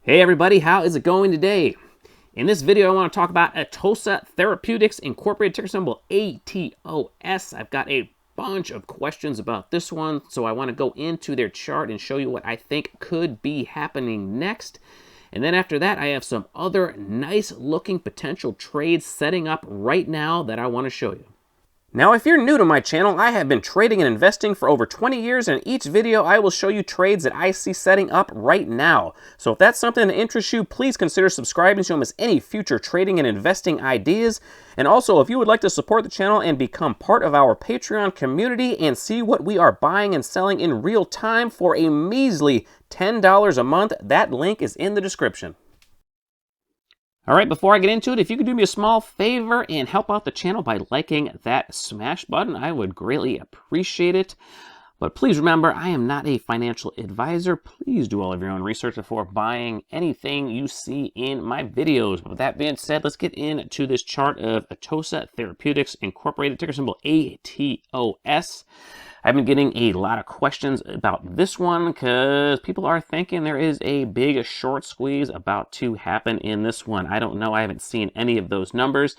Hey everybody, how is it going today? In this video, I want to talk about Atossa Therapeutics, Incorporated, ticker symbol ATOS. I've got a bunch of questions about this one, so I want to go into their chart and show you what I think could be happening next. And then after that, I have some other nice looking potential trades setting up right now that I want to show you. Now, if you're new to my channel, I have been trading and investing for over 20 years, and in each video I will show you trades that I see setting up right now. So if that's something that interests you, please consider subscribing so you don't miss any future trading and investing ideas. And also, if you would like to support the channel and become part of our Patreon community and see what we are buying and selling in real time for a measly $10 a month, that link is in the description. All right, before I get into it, if you could do me a small favor and help out the channel by liking that smash button, I would greatly appreciate it. But please remember, I am not a financial advisor. Please do all of your own research before buying anything you see in my videos. But with that being said, let's get into this chart of Atossa Therapeutics, Incorporated, ticker symbol ATOS. I've been getting a lot of questions about this one because people are thinking there is a big short squeeze about to happen in this one. I don't know. I haven't seen any of those numbers,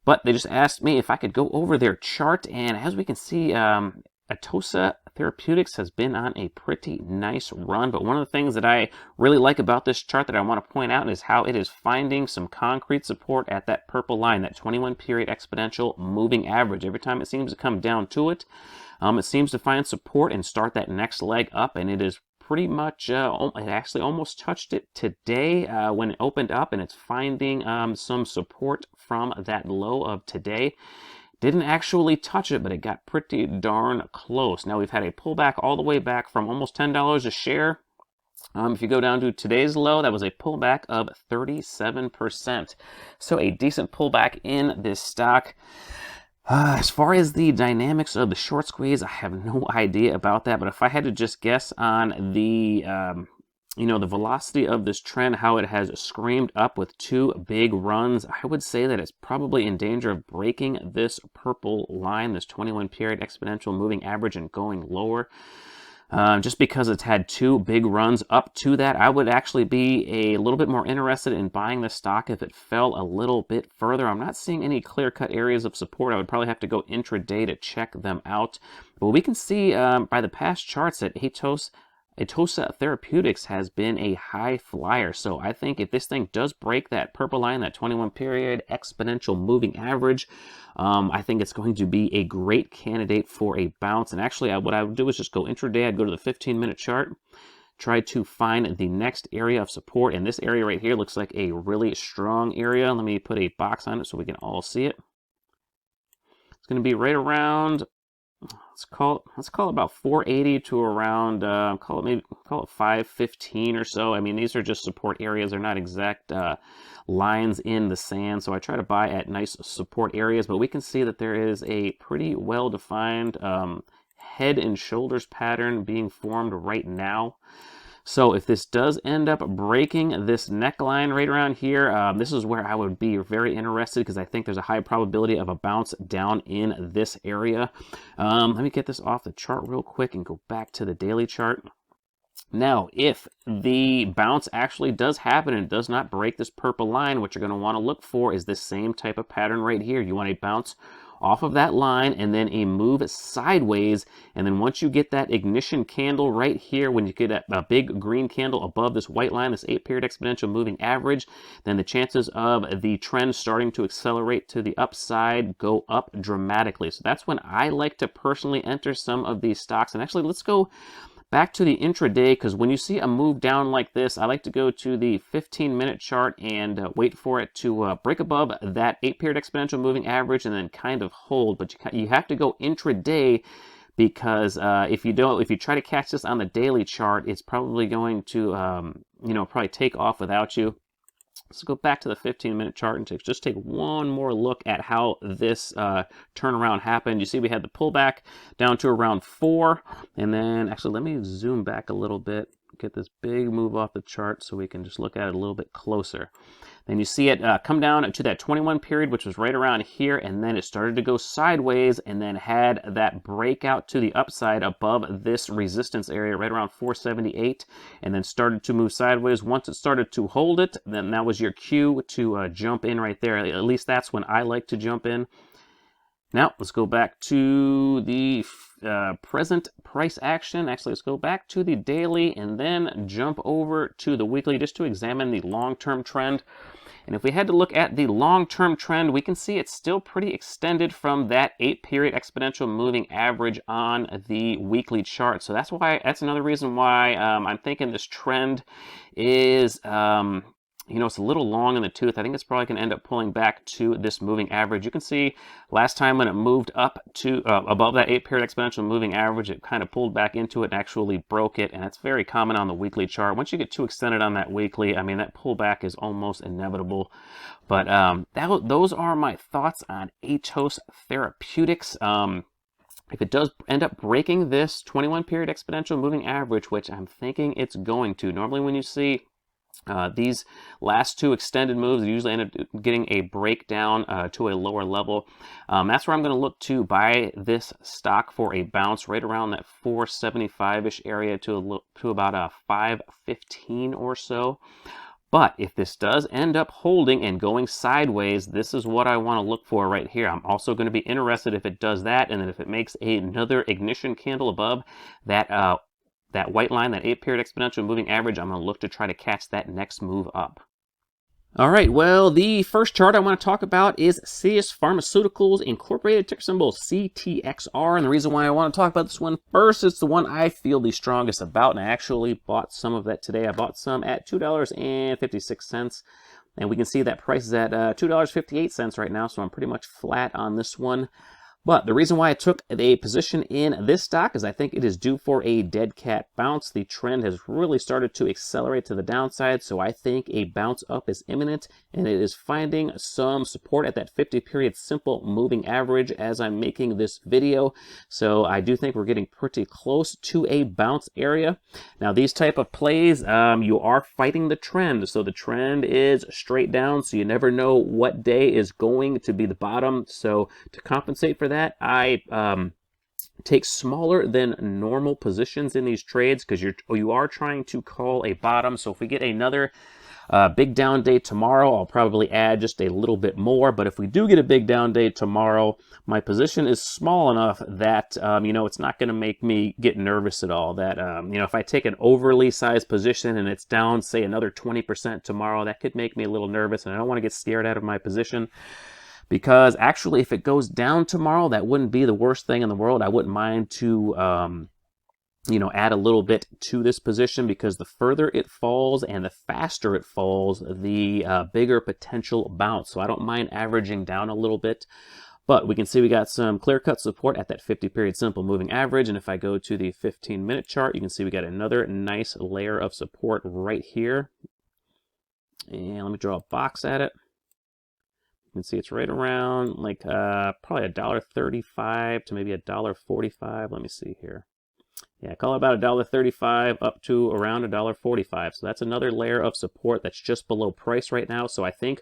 but they just asked me if I could go over their chart. And as we can see, Atossa Therapeutics has been on a pretty nice run. But one of the things that I really like about this chart that I want to point out is how it is finding some concrete support at that purple line, that 21-period exponential moving average. Every time it seems to come down to it, it seems to find support and start that next leg up, and it is pretty much, it actually almost touched it today when it opened up, and it's finding some support from that low of today. Didn't actually touch it, but it got pretty darn close. Now we've had a pullback all the way back from almost $10 a share. If you go down to today's low, that was a pullback of 37%. So a decent pullback in this stock. As far as the dynamics of the short squeeze, I have no idea about that. But if I had to just guess on the, the velocity of this trend, how it has screamed up with two big runs, I would say that it's probably in danger of breaking this purple line, this 21-period exponential moving average, and going lower. Just because it's had two big runs up to that, I would actually be a little bit more interested in buying the stock if it fell a little bit further. I'm not seeing any clear-cut areas of support. I would probably have to go intraday to check them out. But we can see by the past charts that Atossa Therapeutics has been a high flyer. So I think if this thing does break that purple line, that 21-period exponential moving average, I think it's going to be a great candidate for a bounce. And actually, what I would do is just go intraday. I'd go to the 15-minute chart, try to find the next area of support. And this area right here looks like a really strong area. Let me put a box on it so we can all see it. It's going to be right around, let's call it about 480 to around call it 515 or so. I mean, these are just support areas. They're not exact lines in the sand, so I try to buy at nice support areas. But we can see that there is a pretty well defined head and shoulders pattern being formed right now. So if this does end up breaking this neckline right around here, this is where I would be very interested, because I think there's a high probability of a bounce down in this area. Let me get this off the chart real quick and go back to the daily chart. Now, if the bounce actually does happen and does not break this purple line, what you're going to want to look for is this same type of pattern right here. You want a bounce off of that line and then a move sideways. And then once you get that ignition candle right here, when you get a big green candle above this white line, this 8-period exponential moving average, then the chances of the trend starting to accelerate to the upside go up dramatically. So that's when I like to personally enter some of these stocks. And actually, let's go back to the intraday, because when you see a move down like this, I like to go to the 15-minute chart and wait for it to break above that 8-period exponential moving average and then kind of hold. But you have to go intraday, because if you try to catch this on the daily chart, it's probably going to probably take off without you. Let's go back to the 15-minute chart and just take one more look at how this turnaround happened. You see we had the pullback down to around 4, and then actually let me zoom back a little bit. get this big move off the chart so we can just look at it a little bit closer. Then you see it come down to that 21 period, which was right around here, and then it started to go sideways and then had that breakout to the upside above this resistance area right around 478, and then started to move sideways. Once it started to hold it, then that was your cue to jump in right there. At least that's when I like to jump in. Now, let's go back to the present price action. Actually, let's go back to the daily and then jump over to the weekly just to examine the long-term trend. And if we had to look at the long-term trend, we can see it's still pretty extended from that 8-period exponential moving average on the weekly chart. So that's another reason why I'm thinking this trend is it's a little long in the tooth. I think it's probably going to end up pulling back to this moving average. You can see last time when it moved up to above that 8-period exponential moving average, it kind of pulled back into it and actually broke it. And that's very common on the weekly chart. Once you get too extended on that weekly, I mean, that pullback is almost inevitable. But those are my thoughts on ATOS Therapeutics. If it does end up breaking this 21-period exponential moving average, which I'm thinking it's going to, normally when you see these last two extended moves usually end up getting a breakdown to a lower level. That's where I'm going to look to buy this stock for a bounce right around that 475-ish area to about a 515 or so. But if this does end up holding and going sideways, this is what I want to look for right here. I'm also going to be interested if it does that, and then if it makes another ignition candle above that white line, that 8-period exponential moving average, I'm going to look to try to catch that next move up. All right, well, the first chart I want to talk about is ATOS Pharmaceuticals Incorporated, ticker symbol CTXR. And the reason why I want to talk about this one first, it's the one I feel the strongest about, and I actually bought some of that today. I bought some at $2.56, and we can see that price is at $2.58 right now, so I'm pretty much flat on this one. But the reason why I took a position in this stock is I think it is due for a dead cat bounce. The trend has really started to accelerate to the downside, so I think a bounce up is imminent, and it is finding some support at that 50-period simple moving average as I'm making this video. So I do think we're getting pretty close to a bounce area. Now, these type of plays, you are fighting the trend. So the trend is straight down, so you never know what day is going to be the bottom. So to compensate for that, I take smaller than normal positions in these trades because you are trying to call a bottom. So if we get another big down day tomorrow, I'll probably add just a little bit more. But if we do get a big down day tomorrow, my position is small enough that it's not going to make me get nervous at all. That if I take an overly sized position and it's down, say, another 20% tomorrow, that could make me a little nervous, and I don't want to get scared out of my position. Because actually, if it goes down tomorrow, that wouldn't be the worst thing in the world. I wouldn't mind to, add a little bit to this position, because the further it falls and the faster it falls, the bigger potential bounce. So I don't mind averaging down a little bit. But we can see we got some clear-cut support at that 50-period simple moving average. And if I go to the 15-minute chart, you can see we got another nice layer of support right here. And let me draw a box at it. You can see it's right around like probably $1.35 to maybe $1.45. Let me see here. Yeah, call it about $1.35 up to around $1.45. So that's another layer of support that's just below price right now. So I think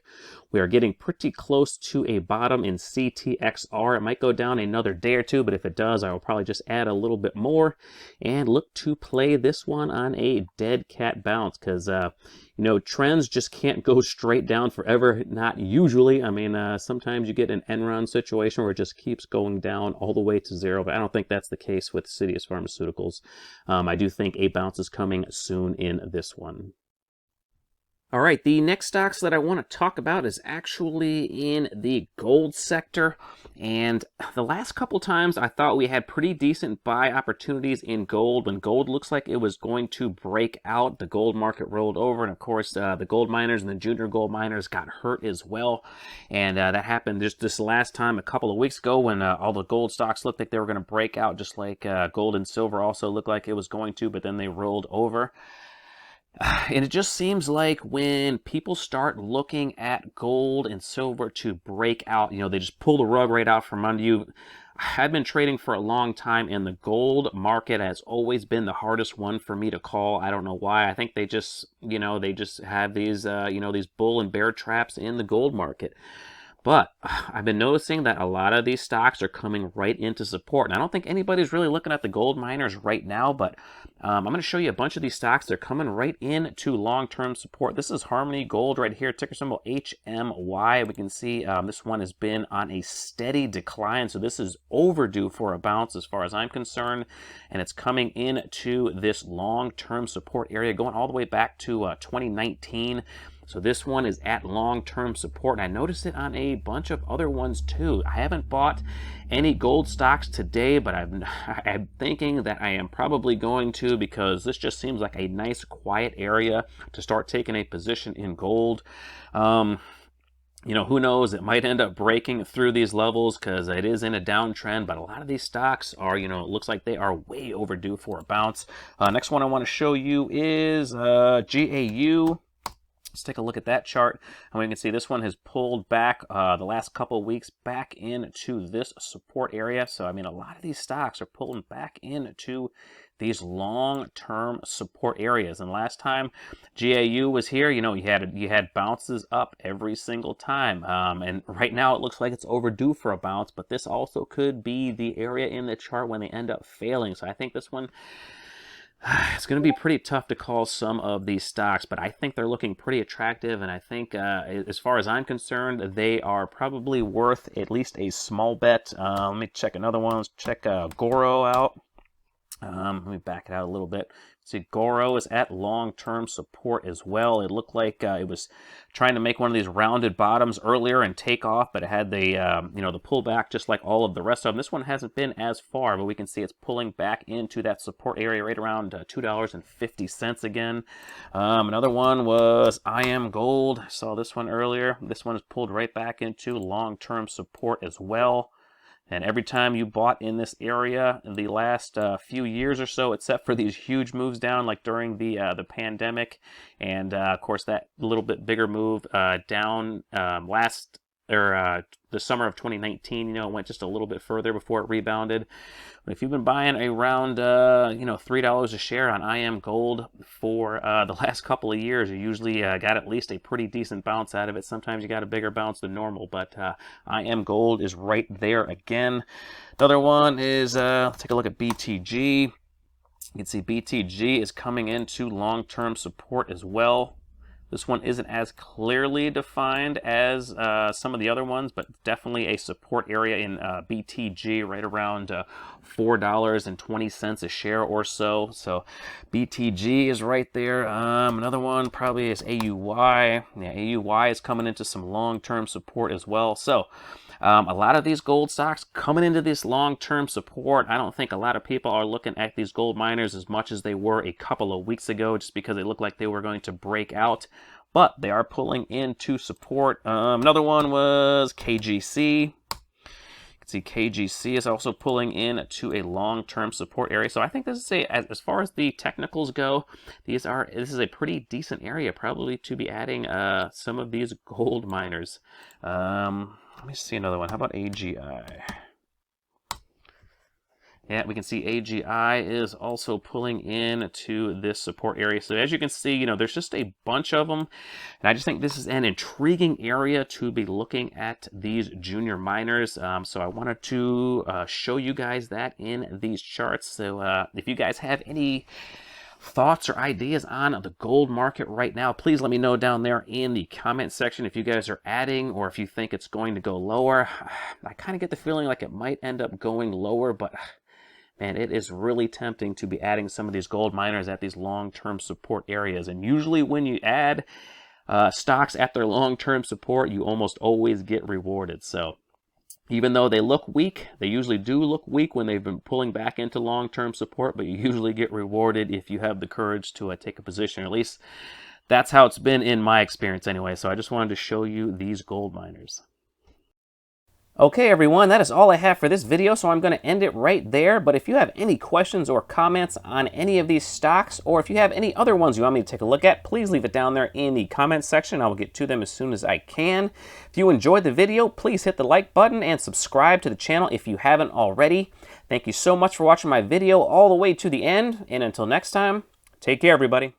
we are getting pretty close to a bottom in CTXR. It might go down another day or two, but if it does, I will probably just add a little bit more and look to play this one on a dead cat bounce, because trends just can't go straight down forever. Not usually. I mean, sometimes you get an end run situation where it just keeps going down all the way to zero, but I don't think that's the case with ATOS Pharmaceuticals. I do think a bounce is coming soon in this one. All right, the next stocks that I want to talk about is actually in the gold sector. And the last couple times I thought we had pretty decent buy opportunities in gold. When gold looks like it was going to break out, the gold market rolled over. And of course, the gold miners and the junior gold miners got hurt as well. And that happened just this last time a couple of weeks ago when all the gold stocks looked like they were going to break out, just like gold and silver also looked like it was going to, but then they rolled over. And it just seems like when people start looking at gold and silver to break out, they just pull the rug right out from under you. I've been trading for a long time, and the gold market has always been the hardest one for me to call. I don't know why. I think they just, they just have these, these bull and bear traps in the gold market. But I've been noticing that a lot of these stocks are coming right into support. And I don't think anybody's really looking at the gold miners right now, but I'm going to show you a bunch of these stocks. They're coming right into long-term support. This is Harmony Gold right here, ticker symbol HMY. We can see this one has been on a steady decline, so this is overdue for a bounce as far as I'm concerned. And it's coming into this long-term support area, going all the way back to 2019. So this one is at long-term support, and I noticed it on a bunch of other ones too. I haven't bought any gold stocks today, but I'm thinking that I am probably going to, because this just seems like a nice quiet area to start taking a position in gold. Who knows, it might end up breaking through these levels because it is in a downtrend, but a lot of these stocks are, it looks like they are way overdue for a bounce. Next one I want to show you is GAU. Let's take a look at that chart, and we can see this one has pulled back the last couple of weeks back into this support area. So I mean, a lot of these stocks are pulling back into these long-term support areas. And last time GAU was here, you had bounces up every single time. And right now it looks like it's overdue for a bounce, but this also could be the area in the chart when they end up failing. So I think this one, it's going to be pretty tough to call some of these stocks, but I think they're looking pretty attractive, and I think, as far as I'm concerned, they are probably worth at least a small bet. Let me check another one. Let's check Goro out. Let me back it out a little bit. See, Goro is at long-term support as well. It looked like it was trying to make one of these rounded bottoms earlier and take off, but it had the the pullback just like all of the rest of them. This one hasn't been as far, but we can see it's pulling back into that support area right around $2.50 again. Another one was IM Gold. I saw this one earlier. This one is pulled right back into long-term support as well. And every time you bought in this area in the last few years or so, except for these huge moves down, like during the pandemic, and of course that little bit bigger move down the summer of 2019, it went just a little bit further before it rebounded. But if you've been buying around $3 a share on IM Gold for the last couple of years, you usually got at least a pretty decent bounce out of it. Sometimes you got a bigger bounce than normal, but IM Gold is right there again. Another one is, let's take a look at BTG. You can see BTG is coming into long-term support as well. This one isn't as clearly defined as some of the other ones, but definitely a support area in BTG right around $4.20 a share or so. So BTG is right there. Another one probably is AUY. Yeah, AUY is coming into some long-term support as well. So a lot of these gold stocks coming into this long-term support. I don't think a lot of people are looking at these gold miners as much as they were a couple of weeks ago, just because they looked like they were going to break out. But they are pulling into support. Another one was KGC. You can see KGC is also pulling in to a long-term support area. So I think this is as far as the technicals go, this is a pretty decent area probably to be adding some of these gold miners. Let me see another one. How about AGI? Yeah, we can see AGI is also pulling in to this support area. So as you can see, there's just a bunch of them. And I just think this is an intriguing area to be looking at these junior miners. So I wanted to show you guys that in these charts. So if you guys have any thoughts or ideas on the gold market right now, please let me know down there in the comment section if you guys are adding or if you think it's going to go lower. I kind of get the feeling like it might end up going lower, but man, it is really tempting to be adding some of these gold miners at these long-term support areas. And usually when you add stocks at their long-term support, you almost always get rewarded. So even though they look weak, they usually do look weak when they've been pulling back into long-term support, but you usually get rewarded if you have the courage to take a position. Or at least that's how it's been in my experience anyway. So I just wanted to show you these gold miners. Okay, everyone, that is all I have for this video, so I'm going to end it right there. But if you have any questions or comments on any of these stocks, or if you have any other ones you want me to take a look at, please leave it down there in the comments section. I will get to them as soon as I can. If you enjoyed the video, please hit the like button and subscribe to the channel if you haven't already. Thank you so much for watching my video all the way to the end, and until next time, take care, everybody.